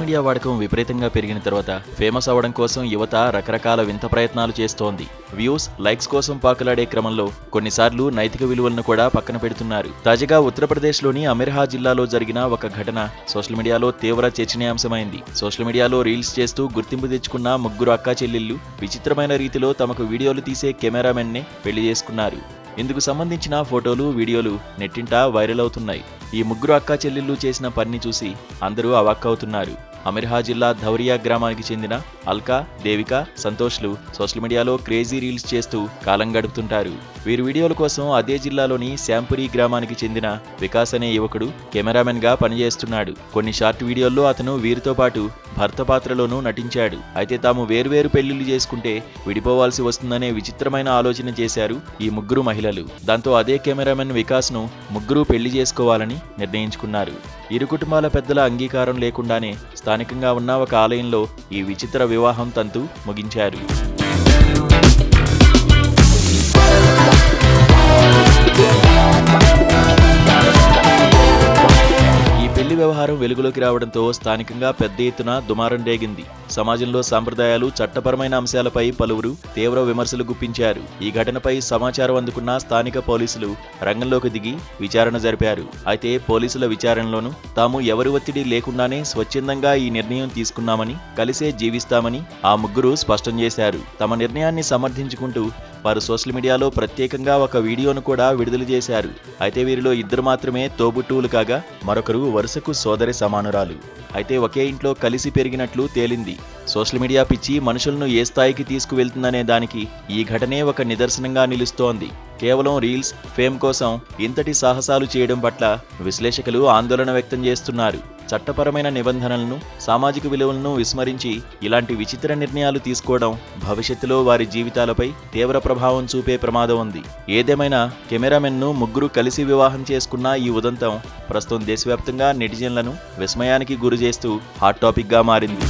Media వాడకం విపరీతంగా పెరిగిన తర్వాత ఫేమస్ అవడం కోసం యువత రకరకాల వింత ప్రయత్నాలు చేస్తోంది. వ్యూస్, లైక్స్ కోసం పాకులాడే క్రమంలో కొన్నిసార్లు నైతిక విలువలను కూడా పక్కన పెడుతున్నారు. తాజాగా ఉత్తరప్రదేశ్లోని అమెర్హా జిల్లాలో జరిగిన ఒక ఘటన సోషల్ మీడియాలో తీవ్ర చర్చనీయాంశమైంది. సోషల్ మీడియాలో రీల్స్ చేస్తూ గుర్తింపు తెచ్చుకున్న ముగ్గురు అక్కా చెల్లెళ్ళు విచిత్రమైన రీతిలో తమకు వీడియోలు తీసే కెమెరామెన్నే పెళ్లి చేసుకున్నారు. ఇందుకు సంబంధించిన ఫోటోలు, వీడియోలు నెట్టింట వైరల్ అవుతున్నాయి. ఈ ముగ్గురు అక్కా చెల్లెళ్ళు చేసిన పనిని చూసి అందరూ అవాక్కవుతున్నారు. అమెర్హా జిల్లా ధౌరియా గ్రామానికి చెందిన అల్కా, దేవిక, సంతోష్లు సోషల్ మీడియాలో క్రేజీ రీల్స్ చేస్తూ కాలం గడుపుతుంటారు. వీరి వీడియోల కోసం అదే జిల్లాలోని శ్యాంపురి గ్రామానికి చెందిన వికాస్ అనే యువకుడు కెమెరామెన్ గా పనిచేస్తున్నాడు. కొన్ని షార్ట్ వీడియోల్లో అతను వీరితో పాటు భర్త పాత్రలోనూ నటించాడు. అయితే తాము వేర్వేరు పెళ్లిళ్లు చేసుకుంటే విడిపోవాల్సి వస్తుందనే విచిత్రమైన ఆలోచన చేశారు ఈ ముగ్గురు మహిళలు. దాంతో అదే కెమెరామెన్ వికాస్ ను ముగ్గురు పెళ్లి చేసుకోవాలని నిర్ణయించుకున్నారు. ఇరు కుటుంబాల పెద్దల అంగీకారం లేకుండానే స్థానికంగా ఉన్న ఒక ఆలయంలో ఈ విచిత్ర వివాహం తంతు ముగించారు. పెళ్లి వ్యవహారం వెలుగులోకి రావడంతో స్థానికంగా పెద్ద ఎత్తున దుమారం రేగింది. సమాజంలో సాంప్రదాయాలు, చట్టపరమైన అంశాలపై పలువురు తీవ్ర విమర్శలు గుప్పించారు. ఈ ఘటనపై సమాచారం అందుకున్న స్థానిక పోలీసులు రంగంలోకి దిగి విచారణ జరిపారు. అయితే పోలీసుల విచారణలోనూ తాము ఎవరి ఒత్తిడి లేకుండానే స్వచ్ఛందంగా ఈ నిర్ణయం తీసుకున్నామని, కలిసే జీవిస్తామని ఆ ముగ్గురు స్పష్టం చేశారు. తమ నిర్ణయాన్ని సమర్థించుకుంటూ వారు సోషల్ మీడియాలో ప్రత్యేకంగా ఒక వీడియోను కూడా విడుదల చేశారు. అయితే వీరిలో ఇద్దరు మాత్రమే తోబుట్టువులు కాగా మరొకరు వరుసకు సోదరి సమానురాలు. అయితే ఒకే ఇంట్లో కలిసి పెరిగినట్లు తేలింది. సోషల్ మీడియా పిచ్చి మనుషులను ఏ స్థాయికి తీసుకువెళ్తుందనే దానికి ఈ ఘటనే ఒక నిదర్శనంగా నిలుస్తోంది. కేవలం రీల్స్, ఫేమ్ కోసం ఇంతటి సాహసాలు చేయడం పట్ల విశ్లేషకులు ఆందోళన వ్యక్తం చేస్తున్నారు. చట్టపరమైన నిబంధనలను, సామాజిక విలువలను విస్మరించి ఇలాంటి విచిత్ర నిర్ణయాలు తీసుకోవడం భవిష్యత్తులో వారి జీవితాలపై తీవ్ర ప్రభావం చూపే ప్రమాదం ఉంది. ఏదేమైనా కెమెరామెన్ను ముగ్గురు కలిసి వివాహం చేసుకున్న ఈ ఉదంతం ప్రస్తుతం దేశవ్యాప్తంగా నెటిజన్లను విస్మయానికి గురిచేస్తూ హాట్ టాపిక్గా మారింది.